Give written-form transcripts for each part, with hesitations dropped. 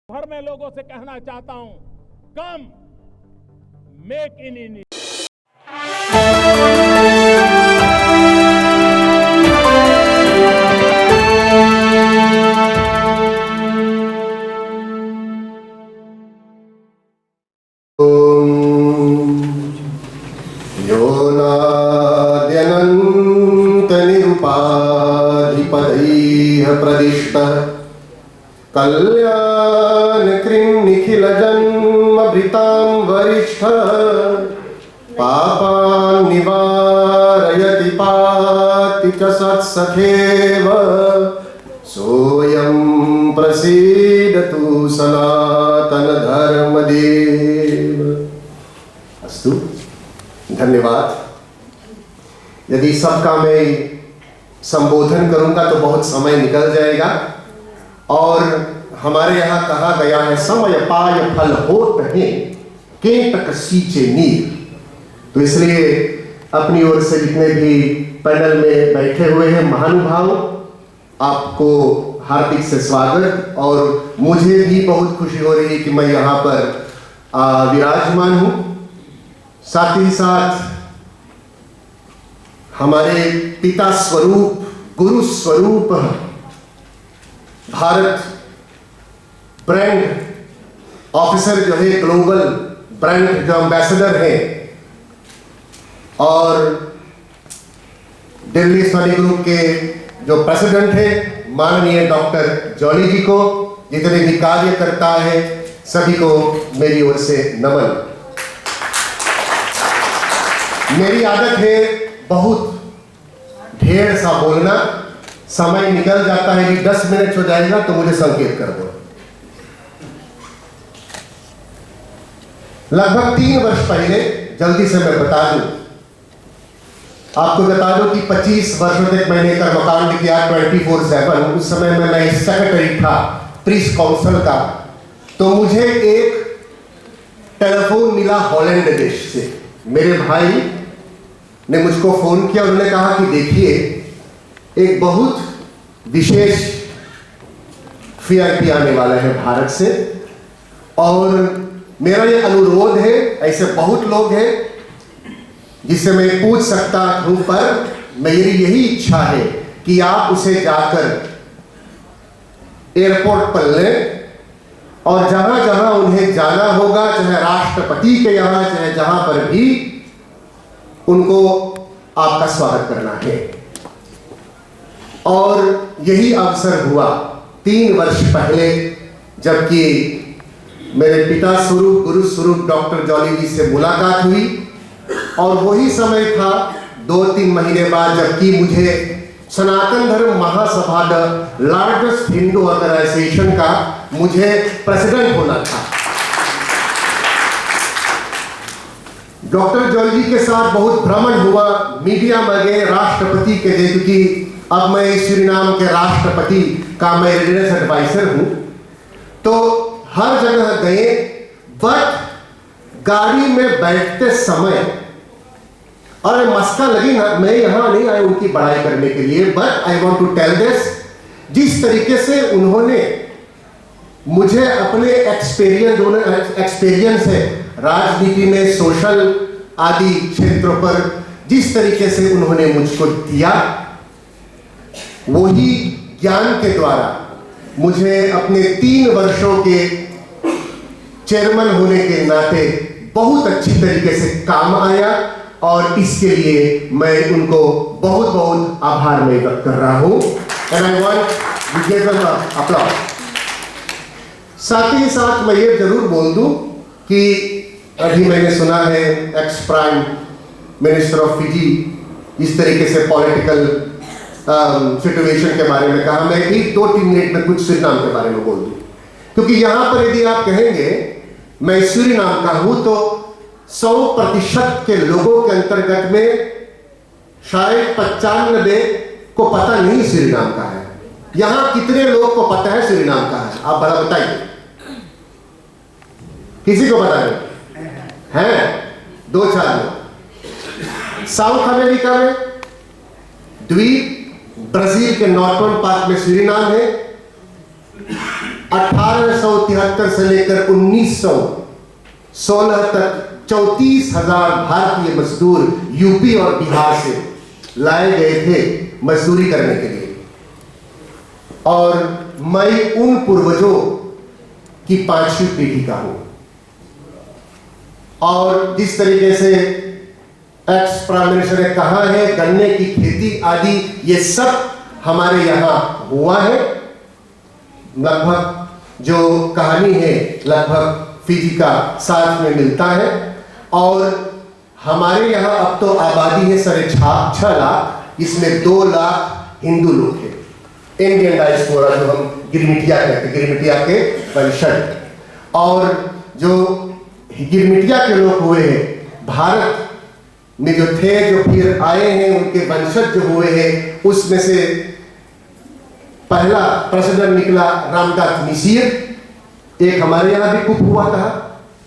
भर में लोगों से कहना चाहता हूं, कम मेक इन इंडिया। योनाद्यनन्तनिरुपाधिपदैः प्रदिष्टः कल्याणकृन् निखिलजन्मभृतां वरिष्ठः पापान् निवारयति पाति च सत्सखेव सोऽयं प्रसीदतु सनातन धर्मदेव। अस्तु, धन्यवाद। यदि सबका मैं संबोधन करूंगा तो बहुत समय निकल जाएगा और हमारे यहाँ कहा गया है समय पाय फल होत है केतक सींचे नीर। तो इसलिए अपनी ओर से जितने भी पैनल में बैठे हुए हैं महानुभाव, आपको हार्दिक से स्वागत। और मुझे भी बहुत खुशी हो रही है कि मैं यहाँ पर विराजमान हूँ। साथ ही साथ हमारे पिता स्वरूप, गुरु स्वरूप, भारत ब्रांड ऑफिसर जो है, ग्लोबल ब्रांड जो एम्बेसडर है, और दिल्ली स्टडी ग्रुप के जो प्रेसिडेंट है माननीय डॉक्टर जॉली जी को, जितने भी कार्यकर्ता है सभी को मेरी ओर से नमन। मेरी आदत है बहुत ढेर सा बोलना, समय निकल जाता है कि 10 मिनट हो जाएगा तो मुझे संकेत कर दो। लगभग 3 वर्ष पहले, जल्दी से मैं बता दूं, आपको बता दूं कि 25 वर्षों तक मैंने कर्मकांड किया 24/7। उस समय में मैं सेक्रेटरी था प्रीस काउंसिल का। तो मुझे एक टेलीफोन मिला हॉलैंड देश से। मेरे भाई ने मुझको फोन किया, उन्होंने कहा कि देखिए एक बहुत विशेष VIP आने वाला है भारत से, और मेरा ये अनुरोध है, ऐसे बहुत लोग हैं जिससे मैं पूछ सकता हूं, पर मेरी यही इच्छा है कि आप उसे जाकर एयरपोर्ट पर लें और जहां जहां उन्हें जाना होगा, चाहे राष्ट्रपति के यहां, चाहे जहां पर भी, उनको आपका स्वागत करना है। और यही अवसर हुआ 3 वर्ष पहले, जबकि मेरे पिता स्वरूप, गुरु स्वरूप डॉक्टर जॉली जी से मुलाकात हुई। और वही समय था 2-3 महीने बाद, जबकि मुझे सनातन धर्म महासभा, द लार्जेस्ट हिंदू ऑर्गेनाइजेशन का मुझे प्रेसिडेंट होना था। डॉक्टर जॉली जी के साथ बहुत भ्रमण हुआ, मीडिया में गए, राष्ट्रपति के गए, क्योंकि अब मैं सूरीनाम के राष्ट्रपति का मैं रेजिडेंस एडवाइजर हूं। तो हर जगह गए, बट गाड़ी में बैठते समय और मस्का लगी ना, मैं यहां नहीं आया उनकी बड़ाई करने के लिए, but I want to tell this, जिस तरीके से उन्होंने मुझे अपने एक्सपीरियंस है राजनीति में, सोशल आदि क्षेत्रों पर, जिस तरीके से उन्होंने मुझको दिया, वही ज्ञान के द्वारा मुझे अपने 3 वर्षों के चेयरमैन होने के नाते बहुत अच्छी तरीके से काम आया। और इसके लिए मैं उनको बहुत बहुत आभार मैं व्यक्त कर रहा हूं। And I want to give them applause. साथ ही साथ मैं ये जरूर बोल दूं कि अभी मैंने सुना है ex prime minister of Fiji इस तरीके से पॉलिटिकल सिचुएशन के बारे में कहा। मैं भी 2-3 मिनट में कुछ सूरीनाम के बारे में बोल दूं, क्योंकि यहां पर यदि आप कहेंगे मैं सूरीनाम का हूं, तो 100% के लोगों के अंतर्गत में शायद 95 को पता नहीं सूरीनाम का है। यहां कितने लोग को पता है सूरीनाम का है? आप बड़ा बताइए। किसी को पता नहीं है? 2-4 लोग। साउथ अमेरिका में द्वीप, ब्राजील के नॉर्थर्न पार्ट में सूरीनाम है। 1873 से लेकर 1916 तक 34,000 भारतीय मजदूर यूपी और बिहार से लाए गए थे मजदूरी करने के लिए। और मैं उन पूर्वजों की 5वीं पीढ़ी का हूं। और जिस तरीके से एक्स प्राइम मिनिस्टर ने कहा है, गन्ने की खेती आदि ये सब हमारे यहां हुआ है। लगभग जो कहानी है लगभग फिजी का साथ में मिलता है। और हमारे यहाँ अब तो आबादी है 6.5 लाख, इसमें 2 लाख हिंदू लोग हैं, इंडियन डायस्पोरा जो हम गिरमिटिया कहते हैं, गिरमिटिया के वंशज। और जो गिरमिटिया के लोग हुए हैं भारत में जो थे, जो फिर आए हैं, उनके वंशज जो हुए हैं, उसमें से पहला प्रेसिडेंट निकला रामदास मिसिर, एक हमारे यहाँ भी कुछ हुआ था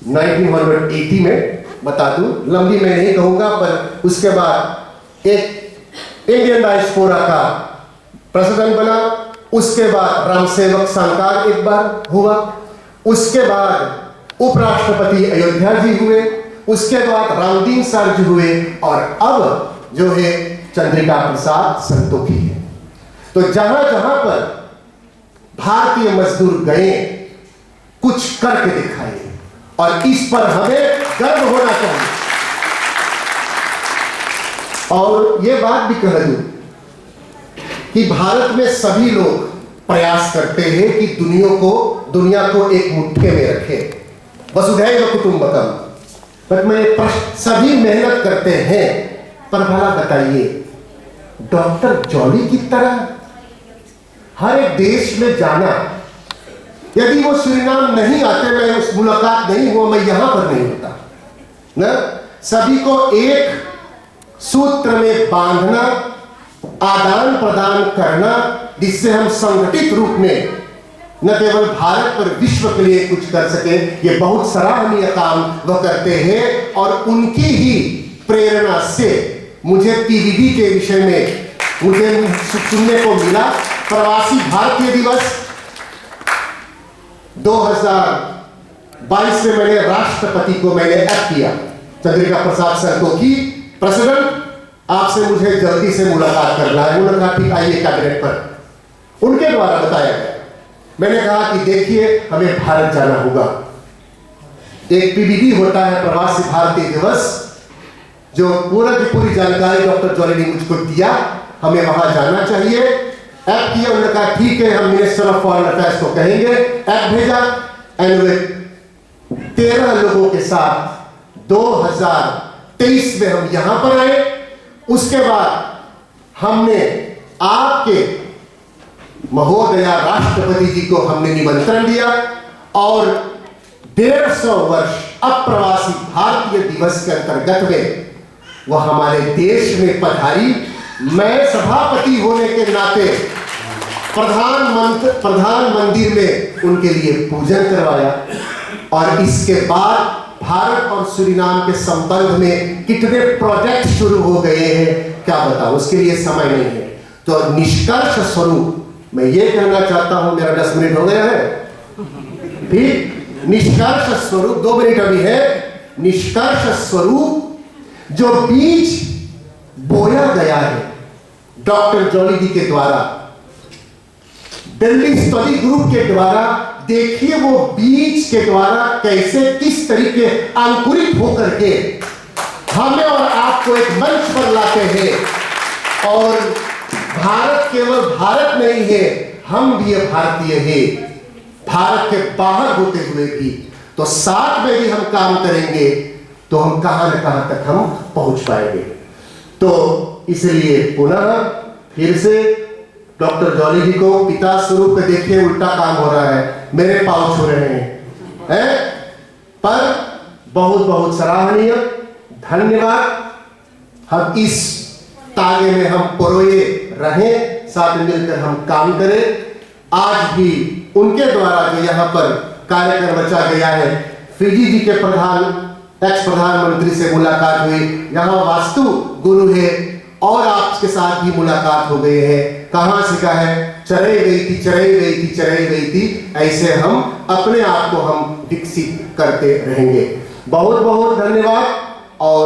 1980 में, बता दूं, लंबी मैं नहीं कहूंगा। पर उसके बाद एक इंडियन डायस्पोरा का प्रेसिडेंट बना, उसके बाद रामसेवक साकार एक बार हुआ, उसके बाद उपराष्ट्रपति अयोध्या जी हुए, उसके बाद रामदीन सर जी हुए, और अब जो है चंद्रिका प्रसाद संतोखी है। तो जहां जहां पर भारतीय मजदूर गए, कुछ करके दिखाए, और इस पर हमें गर्व होना चाहिए। और ये बात भी कह दूं कि भारत में सभी लोग प्रयास करते हैं कि दुनिया को एक मुट्ठी में रखे, वसुधैव कुटुंबकम। पर मैं प्रश्न, सभी मेहनत करते हैं, पर भला बताइए, डॉक्टर जॉली की तरह हर एक देश में जाना, यदि वो सूरीनाम नहीं आते, मैं उस मुलाकात नहीं हुआ, मैं यहां पर नहीं होता ना। सभी को एक सूत्र में बांधना, आदान प्रदान करना, जिससे हम संगठित रूप में न केवल भारत पर विश्व के लिए कुछ कर सके, ये बहुत सराहनीय काम वह करते हैं। और उनकी ही प्रेरणा से मुझे पीवीडी के विषय में मुझे सुनने को मिला। प्रवासी भारतीय दिवस 2022 में मैंने राष्ट्रपति को मैंने ऐप किया, चंद्रिका प्रसाद संतोखी प्रेसिडेंट, आपसे मुझे जल्दी से मुलाकात करना है। उन्होंने कहा ठीक, आइए कैबिनेट पर। उनके द्वारा बताया गया। मैंने कहा कि देखिए, हमें भारत जाना होगा। एक पीवीडी होता है प्रवासी भारतीय दिवस, जो पूरा की पूरी जानकारी डॉक्टर जॉली ने मुझको दिया, हमें वहां जाना चाहिए। ऐप किया, उन्होंने कहा ठीक है, हम मिनिस्टर ऑफ फॉरेन अफेयर्स को कहेंगे। ऐप भेजा, एंड 13 लोगों के साथ 2023 में हम यहां पर आए। उसके बाद हमने आपके महोदया राष्ट्रपति जी को हमने निमंत्रण दिया, और 150 वर्ष अप्रवासी भारतीय दिवस के अंतर्गत में वह हमारे देश में पधारी। मैं सभापति होने के नाते प्रधान मंदिर में उनके लिए पूजन करवाया। और इसके बाद भारत और सूरीनाम के संबंध में कितने प्रोजेक्ट शुरू हो गए हैं, क्या बताऊं, उसके लिए समय नहीं है। तो निष्कर्ष स्वरूप मैं ये कहना चाहता हूं, मेरा 10 मिनट हो गया है, ठीक। निष्कर्ष स्वरूप 2 मिनट अभी है। निष्कर्ष स्वरूप जो बीज बोया गया है डॉक्टर जॉली जी के द्वारा, दिल्ली स्टडी ग्रुप के द्वारा, देखिए वो बीज के द्वारा कैसे, किस तरीके अंकुरित होकर के हमें और आपको एक मंच पर लाते हैं। और भारत केवल भारत नहीं है, हम भी भारतीय हैं, भारत के बाहर होते हुए भी। तो साथ में भी हम काम करेंगे तो हम कहां न कहां तक हम पहुंच पाएंगे। तो इसलिए पुनः फिर से डॉक्टर जॉली जी को पिता स्वरूप में देखिए, उल्टा काम हो रहा है, मेरे पाँव छू रहे हैं, पर बहुत बहुत सराहनीय, धन्यवाद। हम इस तागे में हम परोए रहें, साथ मिलकर हम काम करें। आज भी उनके द्वारा जो यहाँ पर कार्यक्रम रचा गया है, फिजी जी के एक्स प्रधानमंत्री से मुलाकात हुई, यहाँ वास्तु गुरु है, और आपके साथ भी मुलाकात हो गई है। कहां से का है? चराई गई थी, ऐसे हम अपने आप को हम विकसित करते रहेंगे। बहुत बहुत धन्यवाद। और